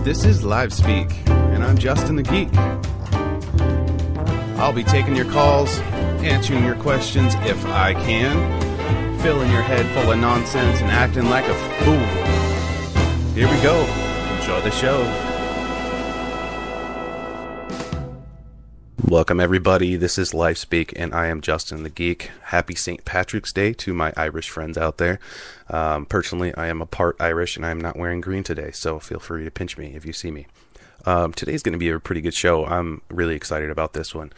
This is Live Speak, and I'm Justin the Geek. I'll be taking your calls, answering your questions if I can, filling your head full of nonsense and acting like a fool. Here we go. Enjoy the show. Welcome everybody, this is Live Speak, and I am Justin the Geek. Happy St. Patrick's Day to my Irish friends out there. Personally, I am a part Irish, and I am not wearing green today, so feel free to pinch me if you see me. Today's going to be a pretty good show. I'm really excited about this one.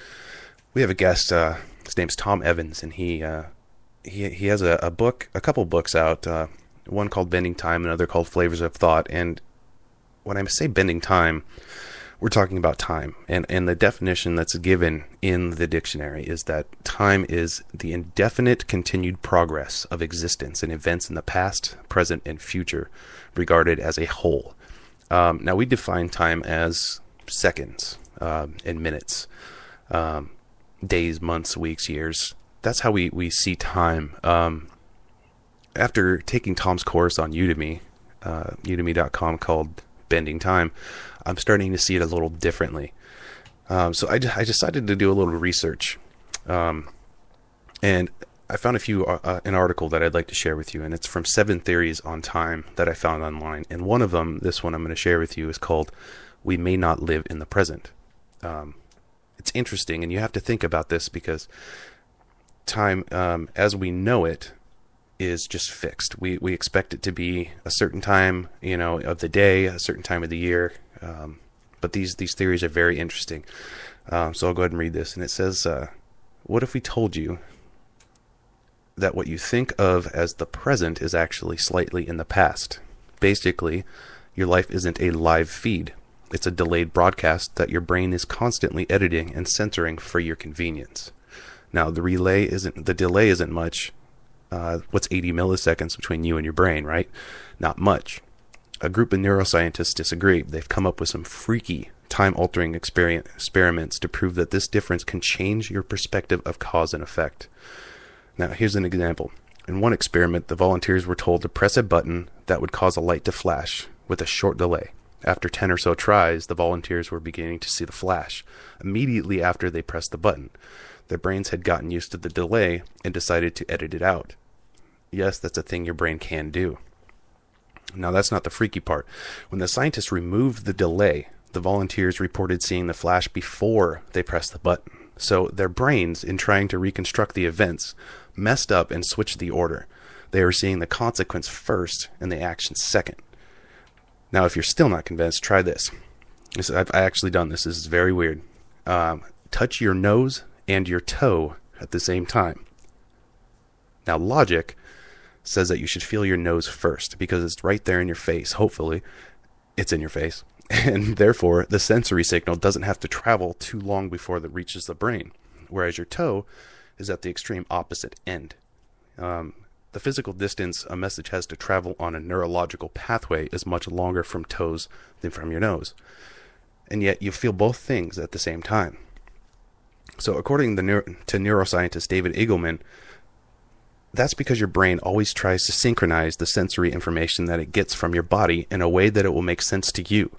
We have a guest, his name's Tom Evans, and he has a couple books out, one called Bending Time, another called Flavors of Thought, and when I say bending time, we're talking about time, and the definition that's given in the dictionary is that time is the indefinite continued progress of existence and events in the past, present, and future, regarded as a whole. Now, we define time as seconds and minutes, days, months, weeks, years. That's how we see time. After taking Tom's course on Udemy, udemy.com, called Bending Time, I'm starting to see it a little differently. So I decided to do a little research, and I found an article that I'd like to share with you, and it's from 7 Theories on Time that I found online, and one of them, this one I'm going to share with you, is called "We May Not Live in the Present." It's interesting, and you have to think about this because time, as we know it, is just fixed. We expect it to be a certain time, of the day, a certain time of the year. But these theories are very interesting. So I'll go ahead and read this. And it says, what if we told you that what you think of as the present is actually slightly in the past? Basically, your life isn't a live feed. It's a delayed broadcast that your brain is constantly editing and censoring for your convenience. Now, the delay isn't much. What's 80 milliseconds between you and your brain, right? Not much. A group of neuroscientists disagree. They've come up with some freaky, time-altering experiments to prove that this difference can change your perspective of cause and effect. Now, here's an example. In one experiment, the volunteers were told to press a button that would cause a light to flash with a short delay. After 10 or so tries, the volunteers were beginning to see the flash immediately after they pressed the button. Their brains had gotten used to the delay and decided to edit it out. Yes, that's a thing your brain can do. Now, that's not the freaky part. When the scientists removed the delay, the volunteers reported seeing the flash before they pressed the button. So their brains, in trying to reconstruct the events, messed up and switched the order. They were seeing the consequence first and the action second. Now, if you're still not convinced, try this. I've actually done this. This is very weird. Touch your nose and your toe at the same time. Now, logic says that you should feel your nose first because it's right there in your face. Hopefully, it's in your face. And therefore, the sensory signal doesn't have to travel too long before it reaches the brain. Whereas your toe is at the extreme opposite end. The physical distance a message has to travel on a neurological pathway is much longer from toes than from your nose. And yet, you feel both things at the same time. So according to neuroscientist David Eagleman, that's because your brain always tries to synchronize the sensory information that it gets from your body in a way that it will make sense to you.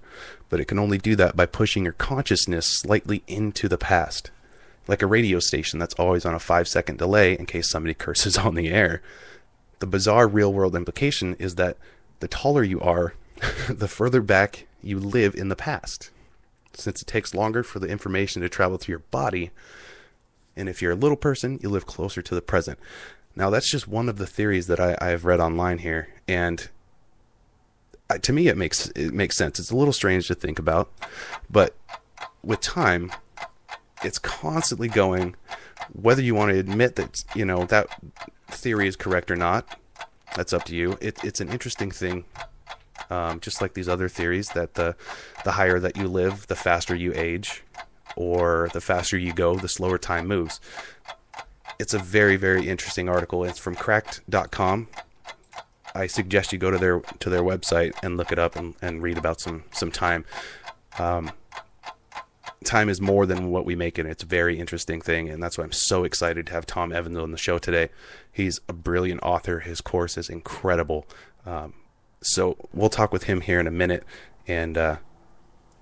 But it can only do that by pushing your consciousness slightly into the past. Like a radio station that's always on a 5-second delay in case somebody curses on the air. The bizarre real-world implication is that the taller you are, the further back you live in the past. Since it takes longer for the information to travel through your body, and if you're a little person, you live closer to the present. Now, that's just one of the theories that I have read online here, and to me, it makes sense. It's a little strange to think about, but with time, it's constantly going. Whether you want to admit that that theory is correct or not, that's up to you. It's an interesting thing. Just like these other theories that the higher that you live, the faster you age, or the faster you go, the slower time moves. It's a very, very interesting article. It's from cracked.com. I suggest you go to their website and look it up and read about some time. Time is more than what we make it. It's a very interesting thing, and that's why I'm so excited to have Tom Evans on the show today. He's a brilliant author. His course is incredible. So we'll talk with him here in a minute, and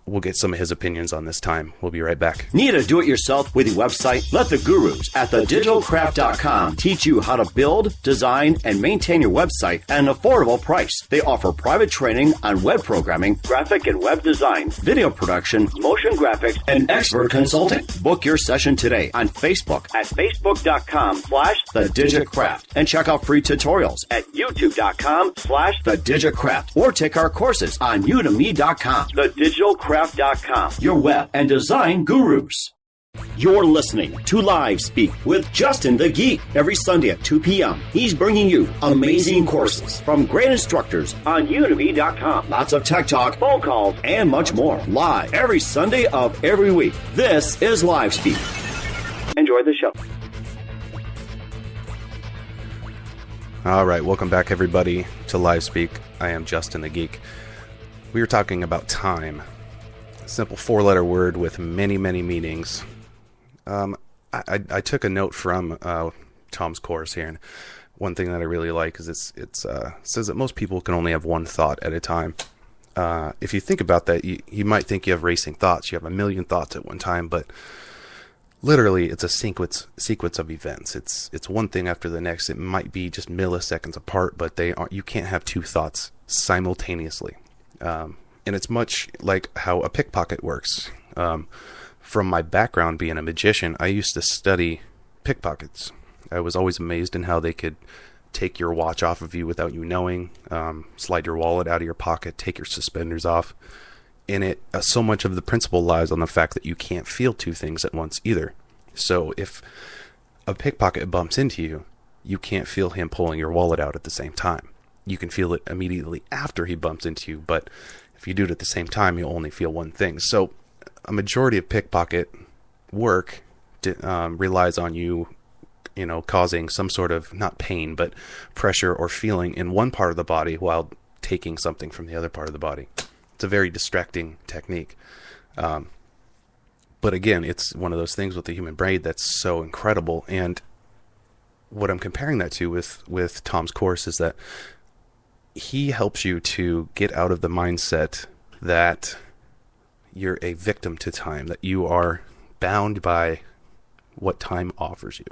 we'll get some of his opinions on this time. We'll be right back. Need a do-it-yourself with your website? Let the gurus at thedigitalcraft.com teach you how to build, design, and maintain your website at an affordable price. They offer private training on web programming, graphic and web design, video production, motion graphics, and expert consulting. Book your session today on Facebook at facebook.com/thedigitcraft and check out free tutorials at youtube.com/thedigitcraft or take our courses on udemy.com. Thedigitalcraft.com, your web and design gurus. You're listening to Live Speak with Justin the Geek every Sunday at 2 p.m. He's bringing you amazing courses from great instructors on udemy.com. Lots of tech talk, phone calls, and much more. Live every Sunday of every week. This is Live Speak. Enjoy the show. All right, welcome back, everybody, to Live Speak. I am Justin the Geek. We were talking about time. A simple four-letter word with many, many meanings. I took a note from Tom's course here, and one thing that I really like is it says that most people can only have one thought at a time. If you think about that, you might think you have racing thoughts. You have a million thoughts at one time, but literally it's a sequence of events. It's one thing after the next. It might be just milliseconds apart, but you can't have two thoughts simultaneously. And it's much like how a pickpocket works. From my background being a magician, I used to study pickpockets. I was always amazed in how they could take your watch off of you without you knowing, slide your wallet out of your pocket, take your suspenders off. And so much of the principle lies on the fact that you can't feel two things at once either. So if a pickpocket bumps into you, you can't feel him pulling your wallet out at the same time. You can feel it immediately after he bumps into you, but if you do it at the same time, you'll only feel one thing. So a majority of pickpocket work relies on you causing some sort of, not pain, but pressure or feeling in one part of the body while taking something from the other part of the body. It's a very distracting technique. But again, it's one of those things with the human brain that's so incredible. And what I'm comparing that to with Tom's course is that he helps you to get out of the mindset that you're a victim to time, that you are bound by what time offers you.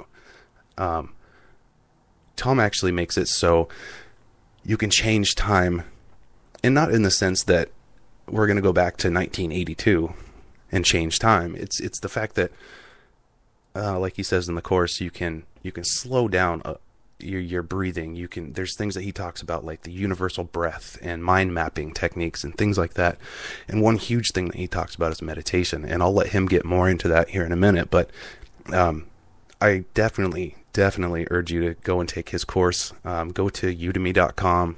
Tom actually makes it so you can change time, and not in the sense that we're going to go back to 1982 and change time. It's the fact that, like he says in the course, you can slow down your breathing. There's things that he talks about, like the universal breath and mind mapping techniques and things like that. And one huge thing that he talks about is meditation, and I'll let him get more into that here in a minute. But I definitely urge you to go and take his course. Go to udemy.com,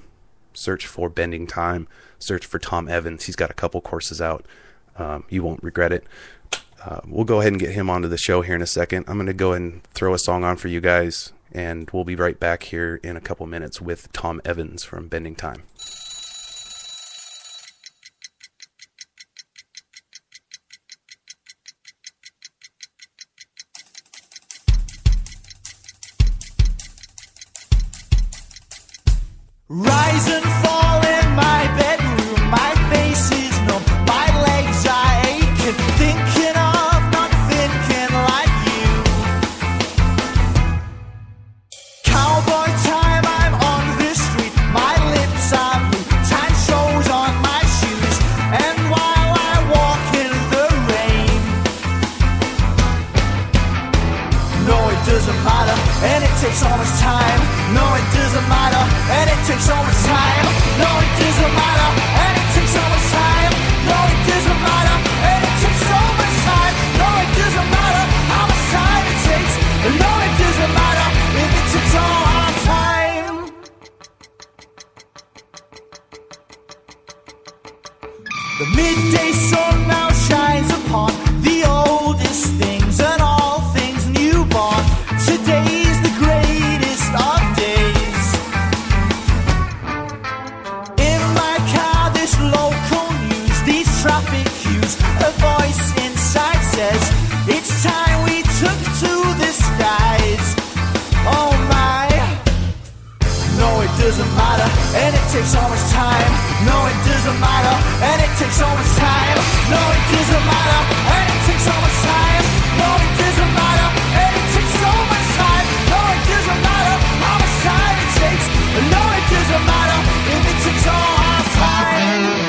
search for Bending Time, search for Tom Evans. He's got a couple courses out. You won't regret it. We'll go ahead and get him onto the show here in a second. I'm going to go ahead and throw a song on for you guys, and we'll be right back here in a couple minutes with Tom Evans from Bending Time. Rise and fall in my bedroom, my face is numb, my legs are aching, thinking of not thinking like you. Cowboy time, I'm on the street, my lips are blue, time shows on my shoes, and while I walk in the rain, no, it doesn't matter, and it takes so much time. No, it doesn't matter, and it takes so much time. No, it doesn't matter, and it takes so much time. No, it doesn't matter, and it takes so much time. No, it doesn't matter how much time it takes. No, it doesn't matter if it takes all our time. The midday sun now shines upon the oldest things and all things newborn. Today's the greatest of days. In my car, this local news, these traffic cues, a voice inside says, it's time we took to the skies. Oh my. No, it doesn't matter, and it takes so much time. No, it doesn't matter, and it takes so much time. No, it doesn't matter, and it takes so much time. No, it doesn't matter, and it takes so much time. No, it doesn't matter how much time it takes. No, it doesn't matter if it takes all our time.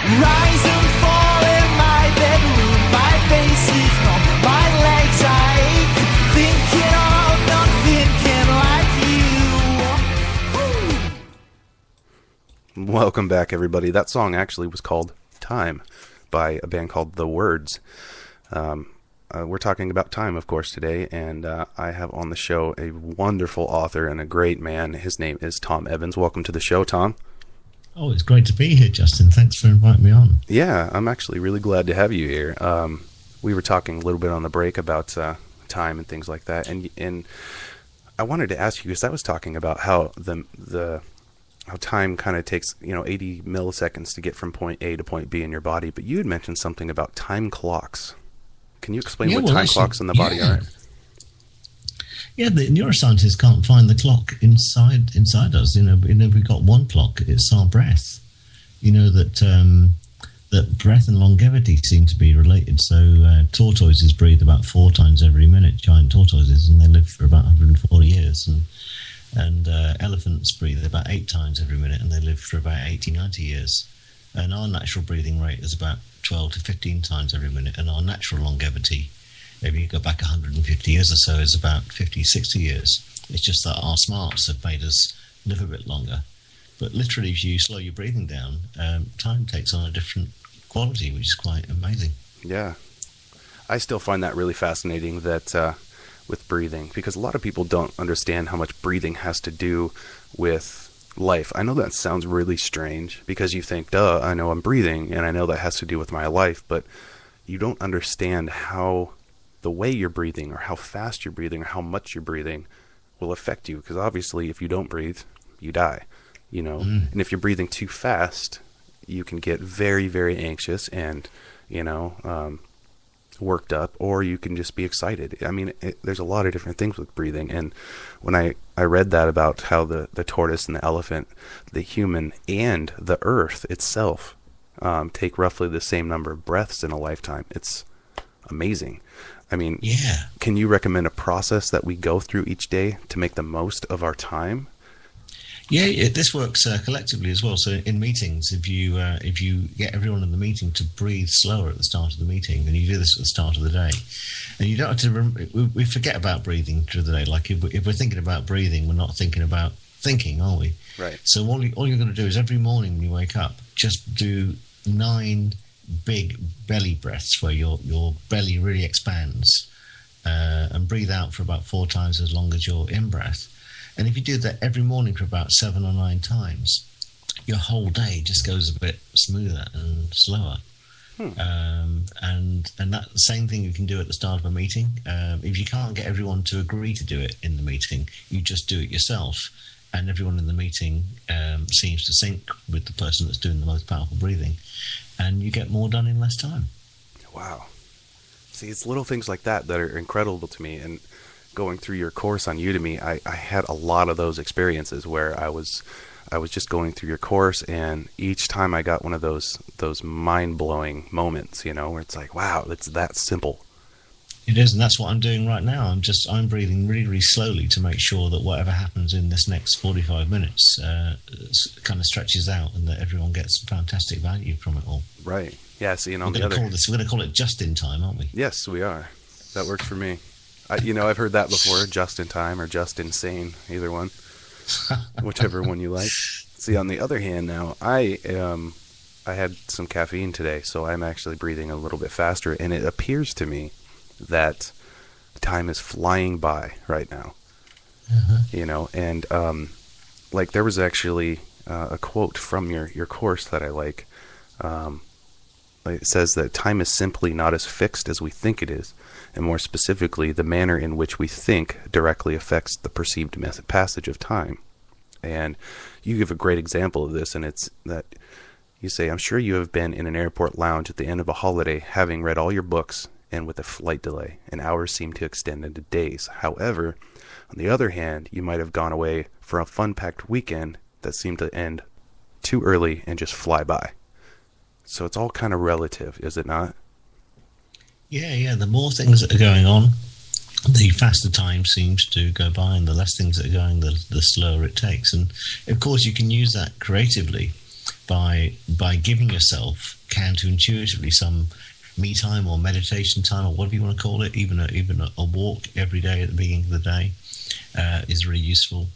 Rise and fall in my bedroom. My face is numb, my legs are ache. Thinking of nothing like you. Welcome back, everybody. That song actually was called Time by a band called The Words. We're talking about time, of course, today, and I have on the show a wonderful author and a great man. His name is Tom Evans. Welcome to the show, Tom. Oh, it's great to be here, Justin. Thanks for inviting me on. Yeah, I'm actually really glad to have you here. We were talking a little bit on the break about time and things like that, and I wanted to ask you, because I was talking about how how time kind of takes 80 milliseconds to get from point A to point B in your body, but you had mentioned something about time clocks. Can you explain what time clocks in the body are? Yeah, the neuroscientists can't find the clock inside us. We've got one clock. It's our breath. That breath and longevity seem to be related. So tortoises breathe about 4 times every minute, giant tortoises, and they live for about 140 years. And elephants breathe about 8 times every minute, and they live for about 80, 90 years. And our natural breathing rate is about 12 to 15 times every minute, and our natural longevity, if you go back 150 years or so, is about 50, 60 years. It's just that our smarts have made us live a bit longer. But literally, if you slow your breathing down, time takes on a different quality, which is quite amazing. Yeah. I still find that really fascinating that with breathing, because a lot of people don't understand how much breathing has to do with life. I know that sounds really strange, because you think, duh, I know I'm breathing, and I know that has to do with my life, but you don't understand how the way you're breathing, or how fast you're breathing, or how much you're breathing will affect you. Because obviously, if you don't breathe, you die, and if you're breathing too fast, you can get very, very anxious and, worked up, or you can just be excited. I mean, there's a lot of different things with breathing. And when I read that about how the tortoise and the elephant, the human, and the earth itself take roughly the same number of breaths in a lifetime, it's amazing. I mean, yeah. Can you recommend a process that we go through each day to make the most of our time? Yeah, this works collectively as well. So in meetings, if you get everyone in the meeting to breathe slower at the start of the meeting, and you do this at the start of the day, and you don't have to we forget about breathing through the day. Like if we're thinking about breathing, we're not thinking about thinking, are we? Right. So all you're going to do is every morning when you wake up, just do 9 big belly breaths where your belly really expands, and breathe out for about 4 times as long as your in-breath. And if you do that every morning for about 7 or 9 times, your whole day just goes a bit smoother and slower. And that same thing you can do at the start of a meeting. If you can't get everyone to agree to do it in the meeting, you just do it yourself, and everyone in the meeting seems to sync with the person that's doing the most powerful breathing, and you get more done in less time. Wow. See, it's little things like that that are incredible to me. And going through your course on Udemy, I had a lot of those experiences where I was just going through your course, and each time I got one of those mind-blowing moments, where it's like, wow, it's that simple. It is, and that's what I'm doing right now. I'm breathing really, really slowly to make sure that whatever happens in this next 45 minutes kind of stretches out, and that everyone gets fantastic value from it all. Right. Yeah, see, and we're going to call it just in time, aren't we? Yes, we are. That works for me. I've heard that before, just in time or just insane, either one, whichever one you like. See, on the other hand now, I had some caffeine today, so I'm actually breathing a little bit faster, and it appears to me that time is flying by right now. And like there was actually a quote from your course that I like. it says that time is simply not as fixed as we think it is, and more specifically, the manner in which we think directly affects the perceived passage of time. And you give a great example of this, and it's that you say, I'm sure you have been in an airport lounge at the end of a holiday, having read all your books, and with a flight delay, and hours seem to extend into days. However, on the other hand, you might have gone away for a fun-packed weekend that seemed to end too early and just fly by. So it's all kind of relative, is it not? Yeah. The more things that are going on, the faster time seems to go by, and the less things that are going, the slower it takes. And of course, you can use that creatively by giving yourself counterintuitively some me time or meditation time or whatever you want to call it. Even a walk every day at the beginning of the day is really useful.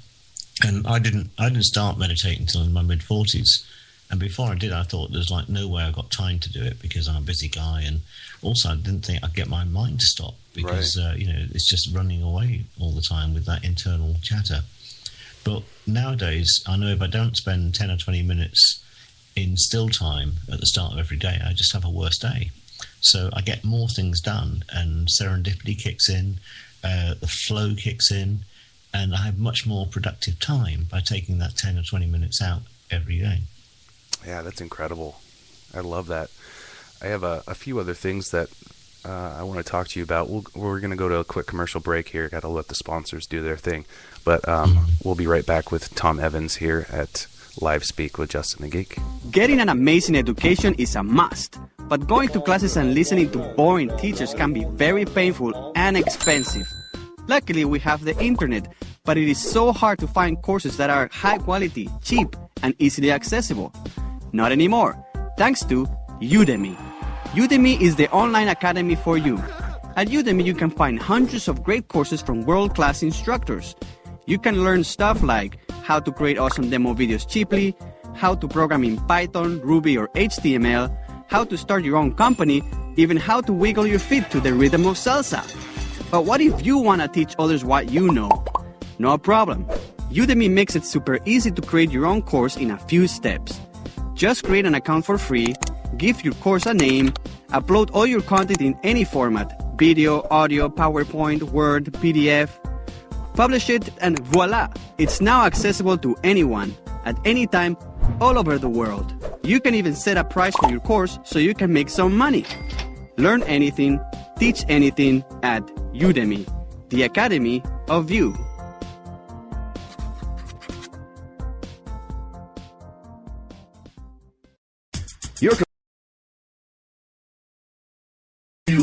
And I didn't start meditating until in my mid-40s. And before I did, I thought there's like no way I got time to do it because I'm a busy guy, and also I didn't think I'd get my mind to stop because right. It's just running away all the time with that internal chatter. But nowadays, I know if I don't spend 10 or 20 minutes in still time at the start of every day, I just have a worse day. So I get more things done, and serendipity kicks in, the flow kicks in, and I have much more productive time by taking that 10 or 20 minutes out every day. Yeah, that's incredible. I love that. I have a few other things that I want to talk to you about. We're going to go to a quick commercial break here. Got to let the sponsors do their thing. But we'll be right back with Tom Evans here at Live Speak with Justin the Geek. Getting an amazing education is a must, but going to classes and listening to boring teachers can be very painful and expensive. Luckily, we have the internet, but it is so hard to find courses that are high quality, cheap, and easily accessible. Not anymore, thanks to Udemy. Udemy is the online academy for you. At Udemy, you can find hundreds of great courses from world-class instructors. You can learn stuff like how to create awesome demo videos cheaply, how to program in Python, Ruby, or HTML, how to start your own company, even how to wiggle your feet to the rhythm of salsa. But what if you want to teach others what you know? No problem. Udemy makes it super easy to create your own course in a few steps. Just create an account for free, give your course a name, upload all your content in any format, video, audio, PowerPoint, Word, PDF, publish it, and voila! It's now accessible to anyone, at any time, all over the world. You can even set a price for your course so you can make some money. Learn anything, teach anything at Udemy, the Academy of You. You're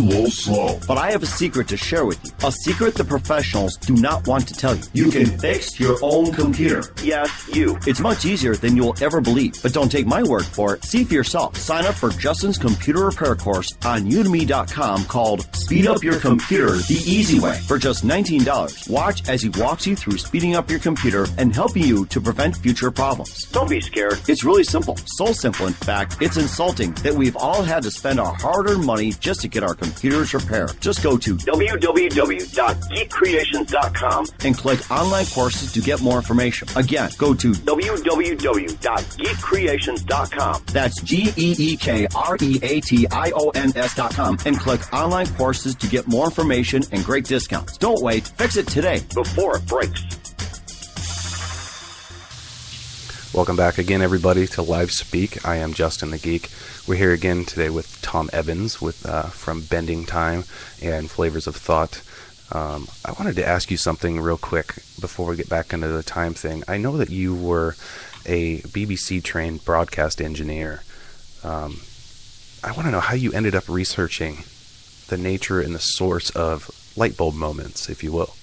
little slow. But I have a secret to share with you. A secret the professionals do not want to tell you. You can fix your own computer. Yes, you. It's much easier than you'll ever believe. But don't take my word for it. See for yourself. Sign up for Justin's computer repair course on udemy.com called Speed Up Your Computer the Easy Way for just $19. Watch as he walks you through speeding up your computer and helping you to prevent future problems. Don't be scared. It's really simple. So simple, in fact, it's insulting that we've all had to spend our hard-earned money just to get our computers repaired. Just go to www.geekcreations.com and click online courses to get more information. Again, go to www.geekcreations.com. That's GEEKREATIONS.com and click online courses to get more information and great discounts. Don't wait. Fix it today before it breaks. Welcome back again, everybody, to Live Speak. I am Justin the Geek. We're here again today with Tom Evans from Bending Time and Flavors of Thought. I wanted to ask you something real quick before we get back into the time thing. I know that you were a BBC-trained broadcast engineer. I want to know how you ended up researching the nature and the source of light bulb moments, if you will.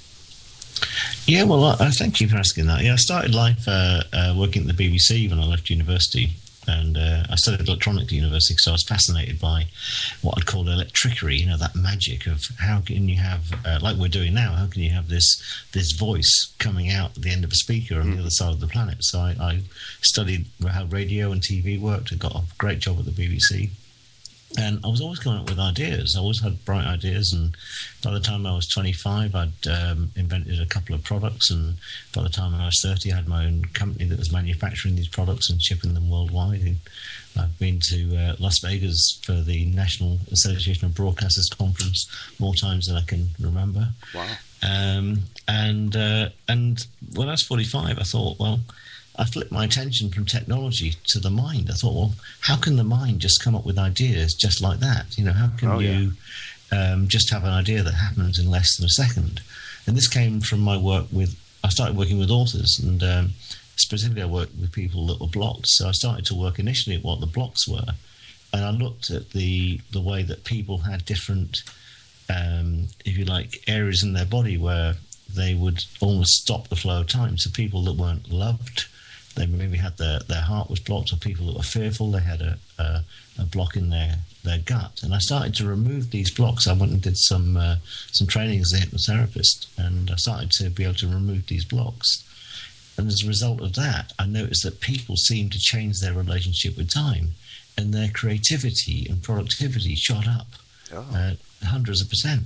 Yeah, well, thank you for asking that. Yeah, I started life working at the BBC when I left university, and I studied electronics at university, so I was fascinated by what I'd call electricity, that magic of how can you have, like we're doing now, how can you have this voice coming out at the end of a speaker on the other side of the planet? So I studied how radio and TV worked and got a great job at the BBC. And I was always coming up with ideas. I always had bright ideas, and by the time I was 25, I'd invented a couple of products, and by the time I was 30, I had my own company that was manufacturing these products and shipping them worldwide. And I've been to Las Vegas for the National Association of Broadcasters conference more times than I can remember. Wow. And when I was 45, I thought, well, I flipped my attention from technology to the mind. I thought, well, how can the mind just come up with ideas just like that? You know, how can you just have an idea that happens in less than a second? And this came from my work with, I started working with authors, and specifically I worked with people that were blocked. So I started to work initially at what the blocks were. And I looked at the way that people had different, if you like, areas in their body where they would almost stop the flow of time. So people that weren't loved, they maybe had their heart was blocked, or people that were fearful, they had a block in their gut. And I started to remove these blocks. I went and did some training as a hypnotherapist, and I started to be able to remove these blocks. And as a result of that, I noticed that people seemed to change their relationship with time, and their creativity and productivity shot up hundreds of %.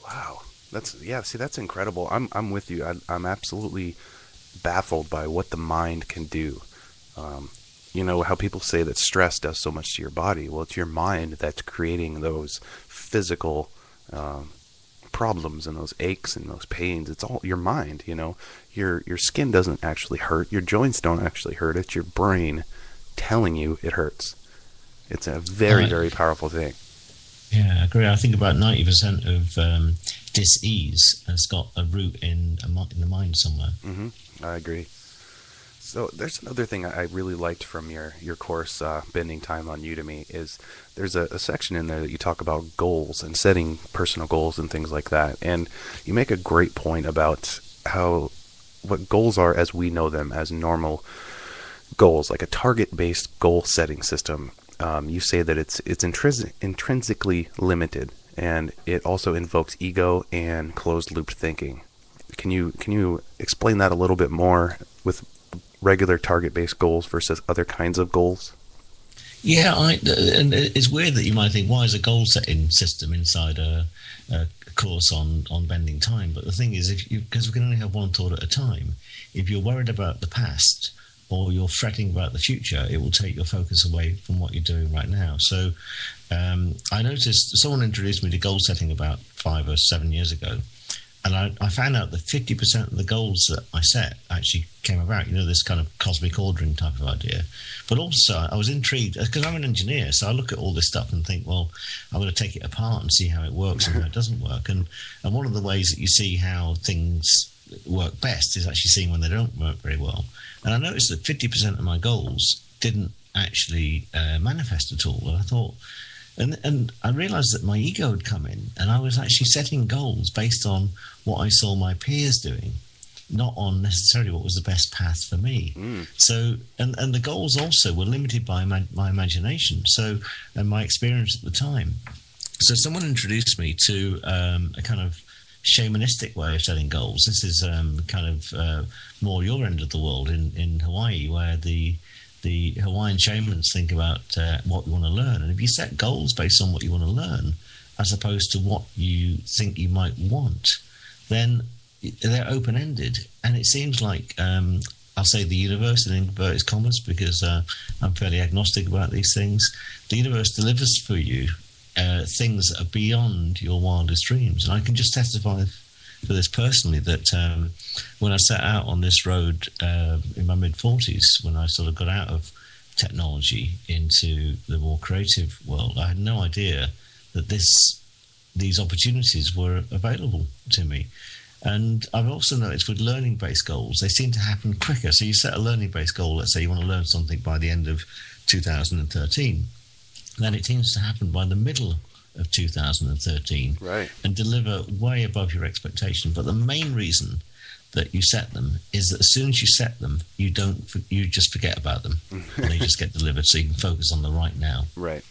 Wow. That's incredible. I'm with you. I'm absolutely baffled by what the mind can do. You know how people say that stress does so much to your body. Well, it's your mind that's creating those physical problems and those aches and those pains. It's all your mind. You know, your skin doesn't actually hurt. Your joints don't actually hurt. It's your brain telling you it hurts. It's a very, very powerful thing. Yeah, I agree. I think about 90% of dis-ease has got a root in the mind somewhere. Mm-hmm. I agree. So there's another thing I really liked from your course, Bending Time on Udemy, is there's a section in there that you talk about goals and setting personal goals and things like that. And you make a great point about what goals are as we know them, as normal goals, like a target-based goal setting system. You say that it's intrinsically limited, and it also invokes ego and closed-loop thinking. Can you explain that a little bit more with regular target-based goals versus other kinds of goals? Yeah, and it's weird that you might think, why is a goal-setting system inside a course on bending time? But the thing is, because we can only have one thought at a time, if you're worried about the past or you're fretting about the future, it will take your focus away from what you're doing right now. So I noticed someone introduced me to goal setting about 5 or 7 years ago, and I found out that 50% of the goals that I set actually came about, you know, this kind of cosmic ordering type of idea. But also I was intrigued, because I'm an engineer, so I look at all this stuff and think, well, I'm going to take it apart and see how it works and how it doesn't work. And one of the ways that you see how things work best is actually seeing when they don't work very well. And I noticed that 50% of my goals didn't actually manifest at all. And I thought, and I realized that my ego had come in, and I was actually setting goals based on what I saw my peers doing, not on necessarily what was the best path for me. So, and the goals also were limited by my imagination, and my experience at the time. So someone introduced me to a kind of shamanistic way of setting goals. This is kind of more your end of the world in Hawaii, where the Hawaiian shamans think about what you want to learn. And if you set goals based on what you want to learn, as opposed to what you think you might want, then they're open-ended. And it seems like, I'll say the universe in inverted commas, because I'm fairly agnostic about these things. The universe delivers for you things that are beyond your wildest dreams. And I can just testify for this personally, that when I set out on this road in my mid-40s, when I sort of got out of technology into the more creative world, I had no idea that these opportunities were available to me. And I've also noticed with learning-based goals, they seem to happen quicker. So you set a learning-based goal, let's say you want to learn something by the end of 2013, then it seems to happen by the middle of 2013, right, and deliver way above your expectation. But the main reason that you set them is that as soon as you set them, you just forget about them, and they just get delivered, so you can focus on the right now. Right.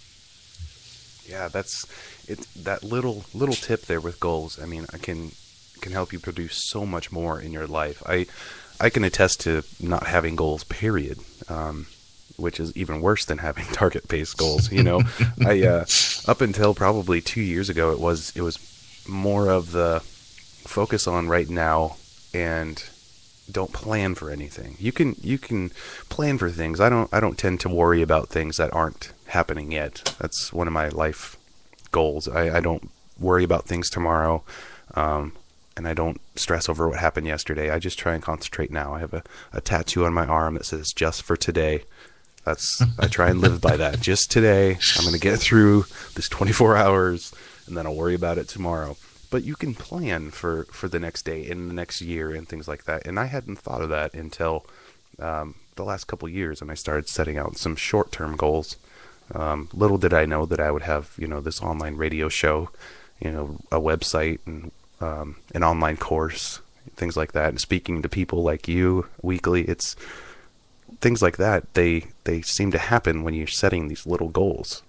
Yeah, that's it. That little tip there with goals, I mean, I can help you produce so much more in your life. I can attest to not having goals, period. which is even worse than having target-based goals. I up until probably 2 years ago, it was more of the focus on right now and don't plan for anything. You can plan for things. I don't tend to worry about things that aren't happening yet. That's one of my life goals. I don't worry about things tomorrow, and I don't stress over what happened yesterday. I just try and concentrate now. I have a tattoo on my arm that says "Just for today." I try and live by that. Just today, I'm going to get through this 24 hours, and then I'll worry about it tomorrow. But you can plan for the next day and the next year and things like that. And I hadn't thought of that until the last couple of years, and I started setting out some short-term goals. Little did I know that I would have, this online radio show, a website, and an online course, things like that. And speaking to people like you weekly, it's things like that. They seem to happen when you're setting these little goals.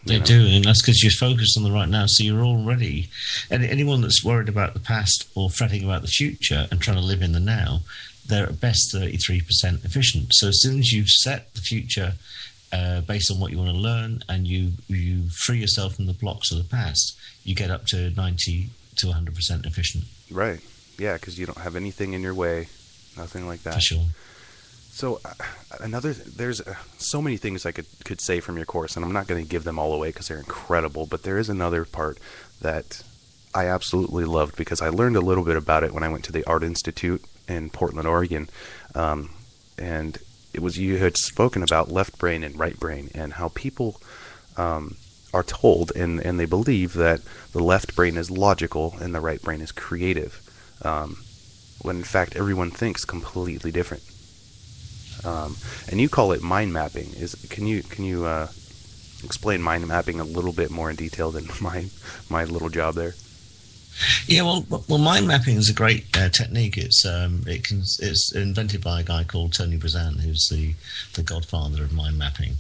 They do, and that's because you're focused on the right now. So you're already, and anyone that's worried about the past or fretting about the future and trying to live in the now, they're at best 33% efficient. So as soon as you've set the future based on what you want to learn, and you free yourself from the blocks of the past, you get up to 90 to 100% efficient. Right. Yeah, because you don't have anything in your way, nothing like that. For sure. So there's so many things I could say from your course, and I'm not going to give them all away because they're incredible, but there is another part that I absolutely loved because I learned a little bit about it when I went to the Art Institute in Portland, Oregon, and it was, you had spoken about left brain and right brain and how people are told and they believe that the left brain is logical and the right brain is creative, when in fact everyone thinks completely different. And you call it mind mapping. Can you explain mind mapping a little bit more in detail than my little job there? Yeah, well, mind mapping is a great technique. It's invented by a guy called Tony Brizan, who's the godfather of mind mapping.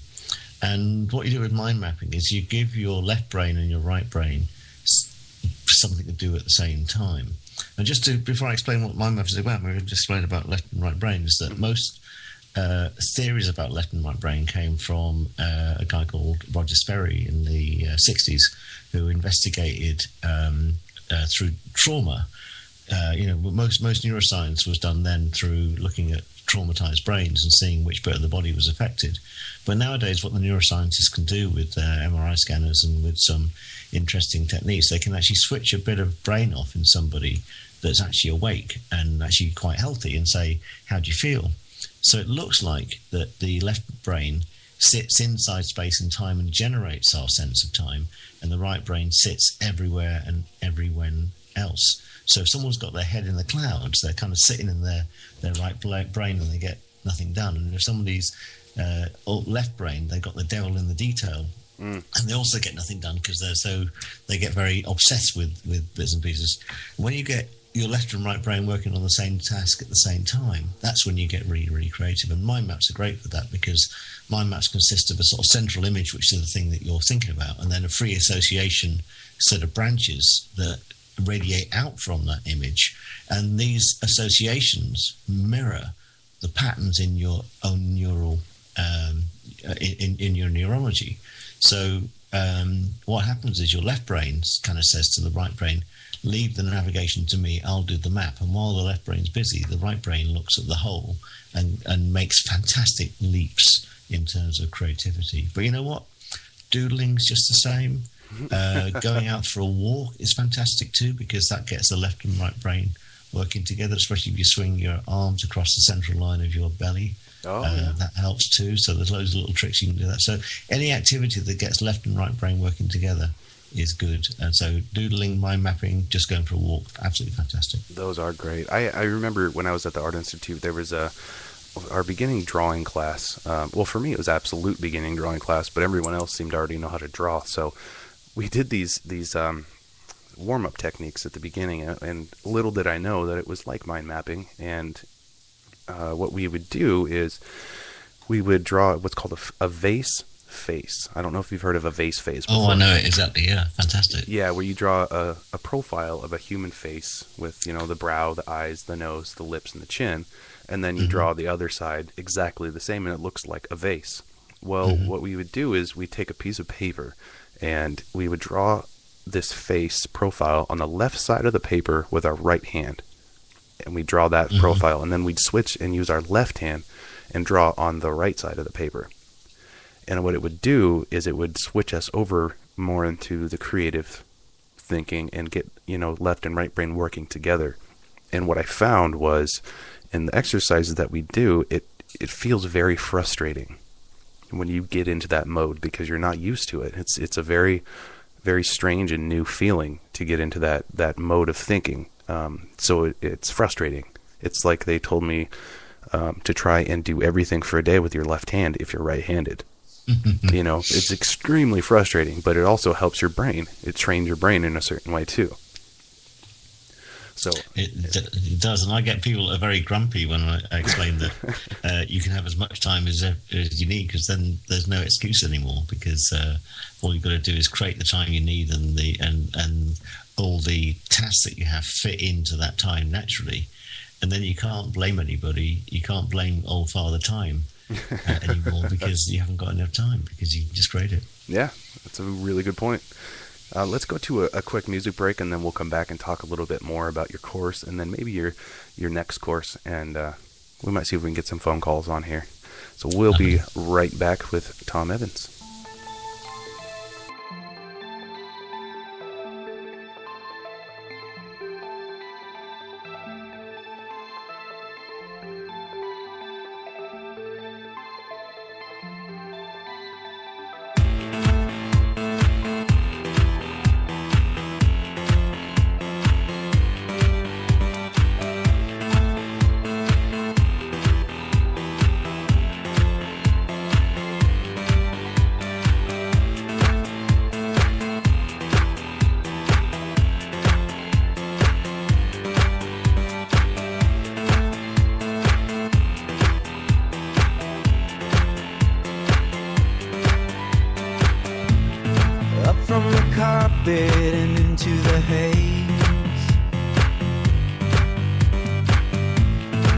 And what you do with mind mapping is you give your left brain and your right brain something to do at the same time. And before I explain what mind mapping is about, I'm going to explain about left and right brain. Is that most theories about left and right brain came from a guy called Roger Sperry in the 60s, who investigated through trauma. Most neuroscience was done then through looking at traumatized brains and seeing which bit of the body was affected. But nowadays, what the neuroscientists can do with MRI scanners and with some interesting techniques, they can actually switch a bit of brain off in somebody that's actually awake and actually quite healthy and say, how do you feel? So it looks like that the left brain sits inside space and time and generates our sense of time, and the right brain sits everywhere and everyone else. So if someone's got their head in the clouds, they're kind of sitting in their right brain and they get nothing done. And if somebody's left brain, they've got the devil in the detail, and they also get nothing done because they get very obsessed with bits and pieces. When you get your left and right brain working on the same task at the same time, that's when you get really, really creative. And mind maps are great for that, because mind maps consist of a sort of central image, which is the thing that you're thinking about, and then a free association set of branches that radiate out from that image. And these associations mirror the patterns in your own neural in your neurology. So what happens is your left brain kind of says to the right brain, leave the navigation to me, I'll do the map. And while the left brain's busy, the right brain looks at the whole and makes fantastic leaps in terms of creativity. But you know what? Doodling's just the same. Going out for a walk is fantastic too, because that gets the left and right brain working together, especially if you swing your arms across the central line of your belly. That helps too. So there's loads of little tricks you can do that. So any activity that gets left and right brain working together is good. And so doodling, mind mapping, just going for a walk, absolutely fantastic. Those are great. I remember when I was at the Art Institute, there was our beginning drawing class. Well, for me, it was absolute beginning drawing class, but everyone else seemed to already know how to draw. So we did these warm-up techniques at the beginning, and little did I know that it was like mind mapping. And what we would do is we would draw what's called a vase face. I don't know if you've heard of a vase face Oh, before. I know it, exactly, yeah. Fantastic. Yeah, where you draw a profile of a human face with, the brow, the eyes, the nose, the lips, and the chin, and then you draw the other side exactly the same, and it looks like a vase. Well, what we would do is we take a piece of paper, and we would draw this face profile on the left side of the paper with our right hand. And we draw that profile, and then we'd switch and use our left hand and draw on the right side of the paper. And what it would do is it would switch us over more into the creative thinking and get, left and right brain working together. And what I found was in the exercises that we do, it feels very frustrating when you get into that mode because you're not used to it. It's a very, very strange and new feeling to get into that mode of thinking. So it's frustrating. It's like they told me to try and do everything for a day with your left hand if you're right-handed. It's extremely frustrating, but it also helps your brain. It trains your brain in a certain way too. So it does, and I get people that are very grumpy when I explain that you can have as much time as you need, because then there's no excuse anymore. Because all you've got to do is create the time you need, and all the tasks that you have fit into that time naturally, and then you can't blame anybody. You can't blame old Father Time anymore because you haven't got enough time, because you can just create it. Yeah, that's a really good point. Let's go to a quick music break, and then we'll come back and talk a little bit more about your course, and then maybe your next course, and we might see if we can get some phone calls on here. So we'll be right back with Tom Evans. And into the haze,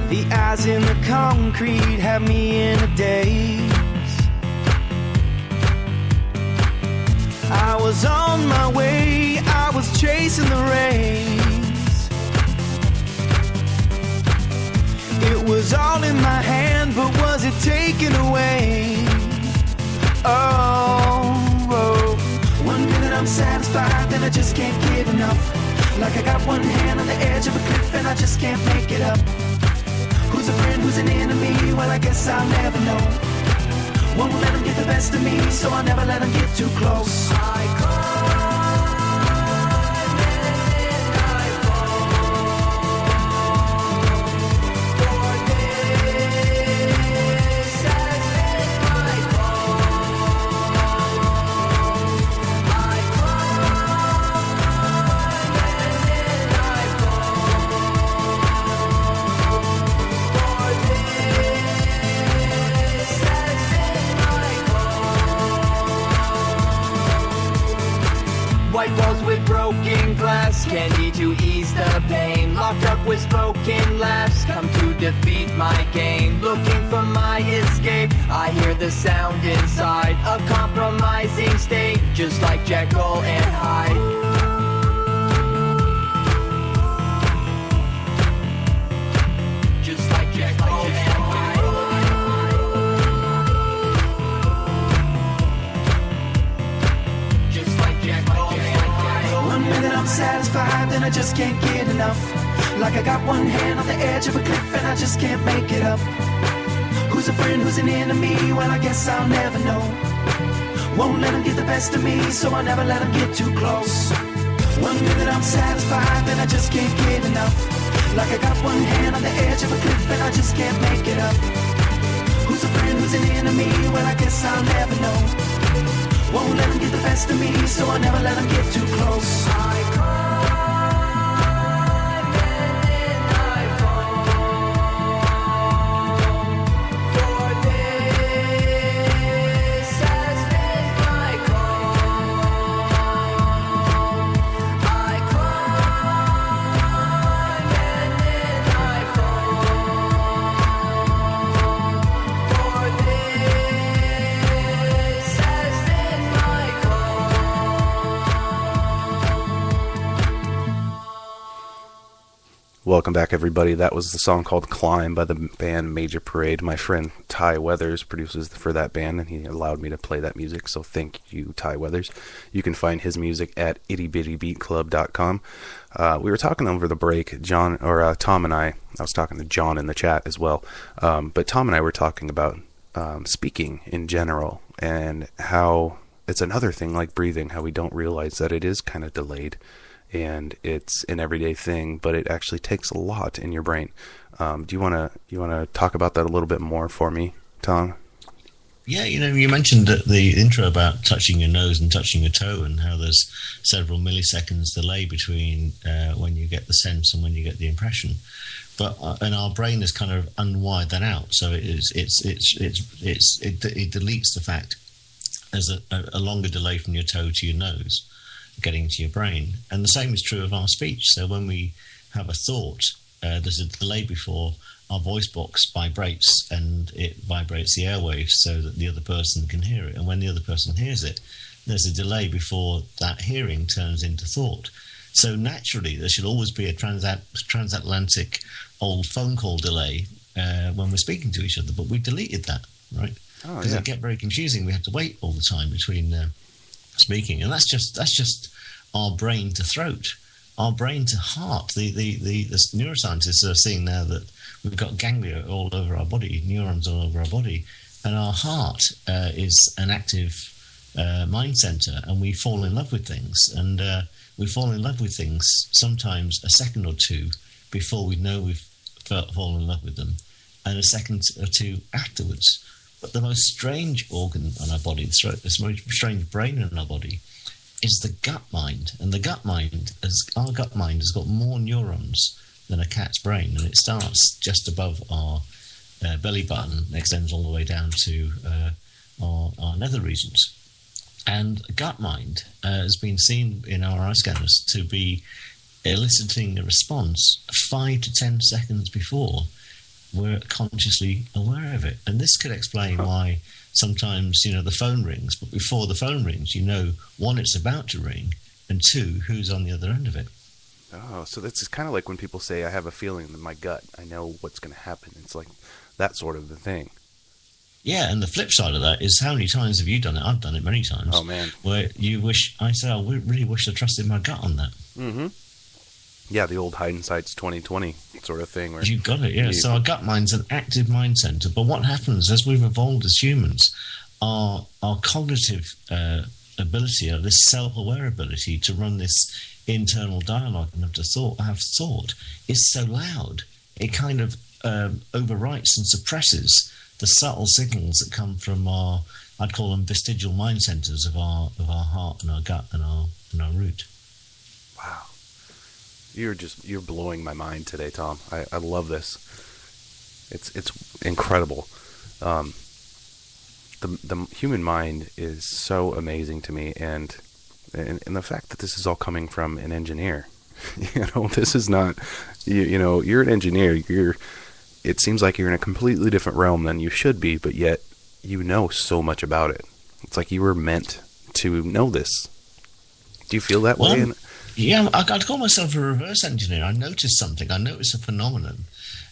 the eyes in the concrete have me in a daze. I was on my way, I was chasing the rains. It was all in my hand, but was it taken away? One minute I'm satisfied, then I just can't get enough. Like I got one hand on the edge of a cliff and I just can't make it up. Who's a friend, who's an enemy? Well, I guess I'll never know. Won't let them get the best of me, so I'll never let them get too close. I white walls with broken glass, candy to ease the pain. Locked up with spoken laughs, come to defeat my game. Looking for my escape, I hear the sound inside. A compromising state, just like Jekyll and Hyde. Satisfied, then I just can't get enough. Like I got one hand on the edge of a cliff and I just can't make it up. Who's a friend, who's an enemy? Well, I guess I'll never know. Won't let them get the best of me, so I'll never let them get too close. One minute I'm satisfied, then I just can't get enough. Like I got one hand on the edge of a cliff and I just can't make it up. Who's a friend, who's an enemy? Well, I guess I'll never know. Won't let them get the best of me, so I'll never let them get too close. I climb and then I fall. For this has Welcome back, everybody. That was the song called Climb by the band Major Parade. My friend Ty Weathers produces for that band, and he allowed me to play that music, so thank you, Ty Weathers. You can find his music at ittybittybeatclub.com. We were talking over the break, Tom and I was talking to John in the chat as well, but Tom and I were talking about speaking in general, and how it's another thing like breathing, how we don't realize that it is kind of delayed. And it's an everyday thing, but it actually takes a lot in your brain. Do you wanna talk about that a little bit more for me, Tom? Yeah, you mentioned the intro about touching your nose and touching your toe, and how there's several milliseconds delay between when you get the sense and when you get the impression. But and our brain has kind of unwired that out, so it deletes the fact there's a longer delay from your toe to your nose getting to your brain. And the same is true of our speech. So when we have a thought, there's a delay before our voice box vibrates, and it vibrates the airwaves so that the other person can hear it. And when the other person hears it, there's a delay before that hearing turns into thought. So naturally, there should always be a transatlantic old phone call delay when we're speaking to each other. But we deleted that, right? Because it get very confusing. We have to wait all the time between speaking, and that's just our brain to throat, our brain to heart. The neuroscientists are seeing now that we've got ganglia all over our body, neurons all over our body, and our heart is an active mind center, and we fall in love with things, and we fall in love with things sometimes a second or two before we know we've fallen in love with them, and a second or two afterwards. But the most strange organ on our body, the most strange brain in our body, is the gut mind. And our gut mind has got more neurons than a cat's brain, and it starts just above our belly button and extends all the way down to our nether regions. And gut mind has been seen in our eye scanners to be eliciting a response 5 to 10 seconds before we're consciously aware of it. And this could explain why sometimes, the phone rings, but before the phone rings, one, it's about to ring, and two, who's on the other end of it. Oh, so this is kind of like when people say, I have a feeling in my gut, I know what's going to happen. It's like that sort of the thing. Yeah, and the flip side of that is, how many times have you done it? I've done it many times. Oh, man. Where I really wish I trusted my gut on that. Mm-hmm. Yeah, the old hindsight's 20/20 sort of thing. Where you've got it, yeah. So our gut mind's an active mind center. But what happens as we've evolved as humans, our cognitive ability, or this self-aware ability to run this internal dialogue and have thought, is so loud, it kind of overwrites and suppresses the subtle signals that come from our, I'd call them vestigial mind centers of our heart and our gut and our root. Wow. You're blowing my mind today, Tom. I love this. It's incredible. The human mind is so amazing to me, and the fact that this is all coming from an engineer. This is not, you're an engineer. It seems like you're in a completely different realm than you should be, but yet you know so much about it. It's like you were meant to know this. Do you feel that way? Yeah, I'd call myself a reverse engineer. I notice something, I notice a phenomenon,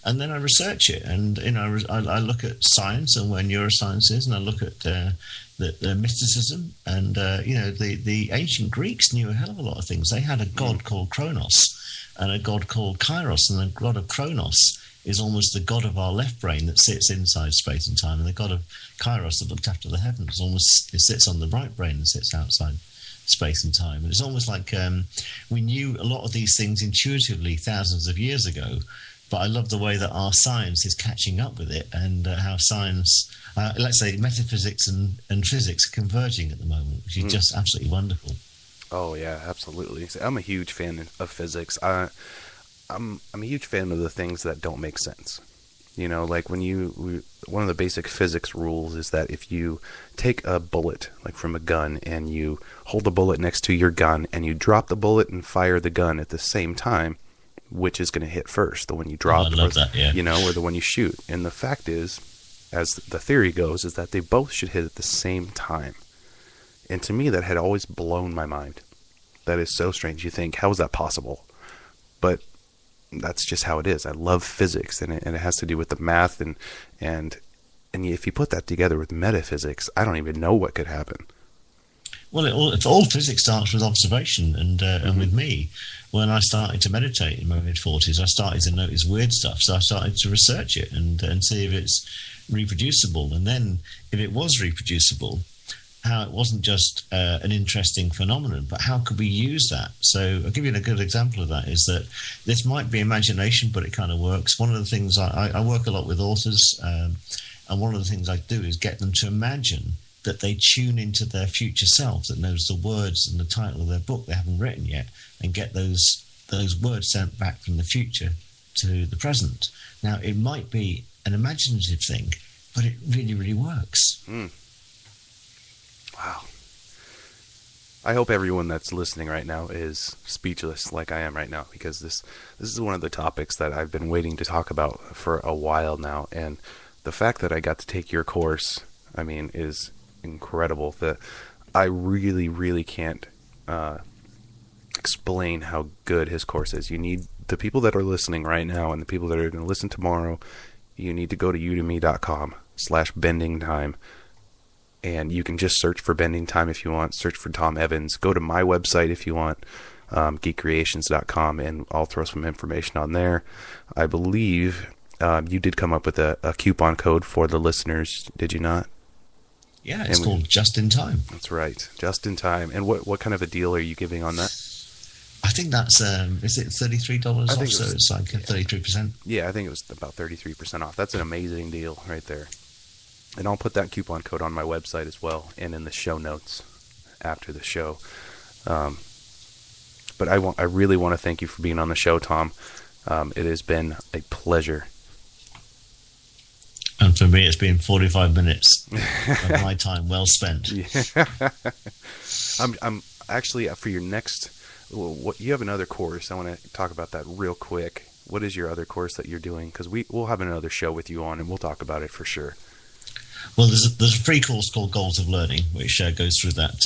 and then I research it. And I look at science and where neuroscience is, and I look at the mysticism. And the ancient Greeks knew a hell of a lot of things. They had a god called Kronos and a god called Kairos, and the god of Kronos is almost the god of our left brain that sits inside space and time, and the god of Kairos that looked after the heavens it sits on the right brain and sits outside space and time. And it's almost like we knew a lot of these things intuitively thousands of years ago, but I love the way that our science is catching up with it, and how science, let's say metaphysics and physics are converging at the moment, which is just absolutely wonderful. Oh yeah, absolutely. I'm a huge fan of physics. I'm a huge fan of the things that don't make sense. Like one of the basic physics rules is that if you take a bullet, like from a gun, and you hold the bullet next to your gun, and you drop the bullet and fire the gun at the same time, which is going to hit first? The one you drop, or the one you shoot? And the fact is, as the theory goes, is that they both should hit at the same time. And to me, that had always blown my mind. That is so strange. You think, how is that possible? But that's just how it is. I love physics, and it has to do with the math, and if you put that together with metaphysics, I don't even know what could happen. Well, all physics starts with observation, and with me, when I started to meditate in my mid-40s, I started to notice weird stuff, so I started to research it and see if it's reproducible, and then if it was reproducible, how it wasn't just an interesting phenomenon, but how could we use that? So I'll give you a good example of that, is that this might be imagination, but it kind of works. One of the things, I work a lot with authors, and one of the things I do is get them to imagine that they tune into their future self that knows the words and the title of their book they haven't written yet, and get those words sent back from the future to the present. Now, it might be an imaginative thing, but it really, really works. Wow. I hope everyone that's listening right now is speechless like I am right now, because this is one of the topics that I've been waiting to talk about for a while now, and the fact that I got to take your course, I mean, is incredible. That I really, really can't explain how good his course is. You need, the people that are listening right now and the people that are going to listen tomorrow, you need to go to udemy.com/bendingtime, and you can just search for Bending Time if you want. Search for Tom Evans. Go to my website if you want, geekcreations.com, and I'll throw some information on there. I believe you did come up with a coupon code for the listeners, did you not? Yeah, it's called Just in Time. That's right, Just in Time. And what kind of a deal are you giving on that? I think that's, is it $33 off? So it's like 33%? Yeah, I think it was about 33% off. That's an amazing deal right there. And I'll put that coupon code on my website as well, and in the show notes after the show. But I really want to thank you for being on the show, Tom. It has been a pleasure. And for me, it's been 45 minutes of my time well spent. Yeah. I'm actually, for your next, you have another course. I want to talk about that real quick. What is your other course that you're doing? Because we'll have another show with you on, and we'll talk about it for sure. Well, there's a free course called Goals of Learning, which goes through that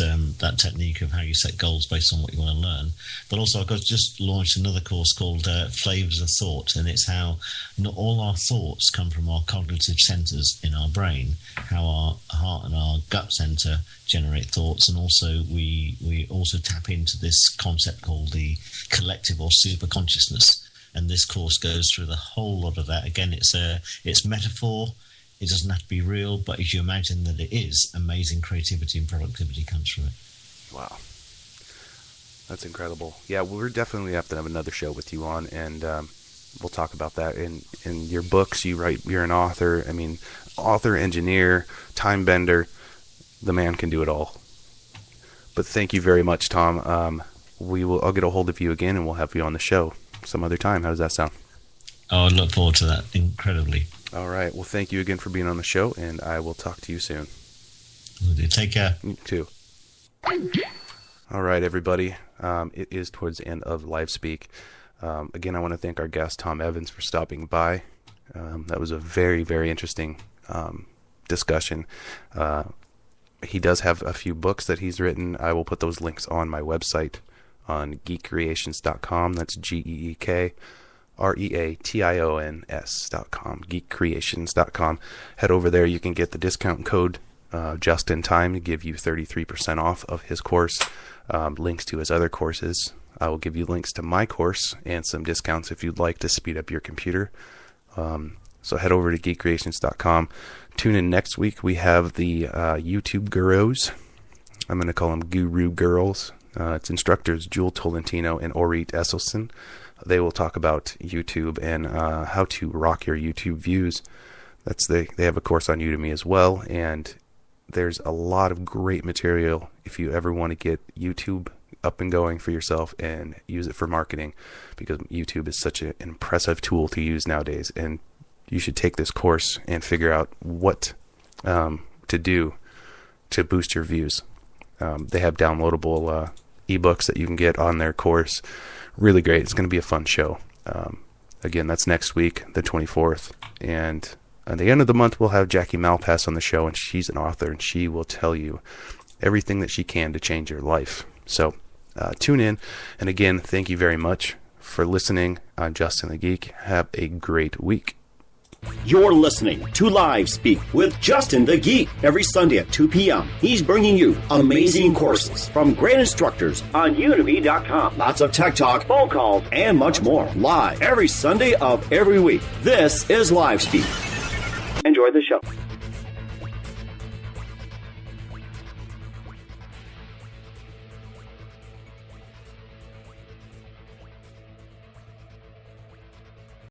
technique of how you set goals based on what you want to learn. But also, I've just launched another course called Flavors of Thought, and it's how not all our thoughts come from our cognitive centers in our brain, how our heart and our gut center generate thoughts, and also we also tap into this concept called the collective or super consciousness. And this course goes through the whole lot of that. Again, it's metaphor. It doesn't have to be real, but if you imagine that it is, amazing creativity and productivity comes from it. Wow. That's incredible. Yeah, we're definitely have to have another show with you on, and we'll talk about that. In your books, you're an author. I mean, author, engineer, time bender. The man can do it all. But thank you very much, Tom. I'll get a hold of you again, and we'll have you on the show some other time. How does that sound? Oh, I look forward to that incredibly. All right. Well, thank you again for being on the show, and I will talk to you soon. Take care. You too. All right, everybody. It is towards the end of Live Speak. Again, I want to thank our guest, Tom Evans, for stopping by. That was a very, very interesting discussion. He does have a few books that he's written. I will put those links on my website on geekcreations.com. That's GeekCreations.com, geekcreations.com. Head over there. You can get the discount code Just in Time to give you 33% off of his course. Links to his other courses. I will give you links to my course and some discounts if you'd like to speed up your computer. So head over to geekcreations.com. Tune in next week. We have the YouTube gurus. I'm going to call them Guru Girls. It's instructors Jewel Tolentino and Orit Esselson. They will talk about YouTube and how to rock your YouTube views. They have a course on Udemy as well, and there's a lot of great material if you ever want to get YouTube up and going for yourself and use it for marketing, because YouTube is such an impressive tool to use nowadays, and you should take this course and figure out what to do to boost your views. They have downloadable ebooks that you can get on their course. Really great. It's going to be a fun show. Again, that's next week, the 24th. And at the end of the month, we'll have Jackie Malpass on the show, and she's an author, and she will tell you everything that she can to change your life. So tune in. And again, thank you very much for listening on Justin the Geek. Have a great week. You're listening to Live Speak with Justin the Geek every Sunday at 2 p.m. He's bringing you amazing courses from great instructors on Udemy.com. Lots of tech talk, phone calls, and much more. Live every Sunday of every week. This is Live Speak. Enjoy the show.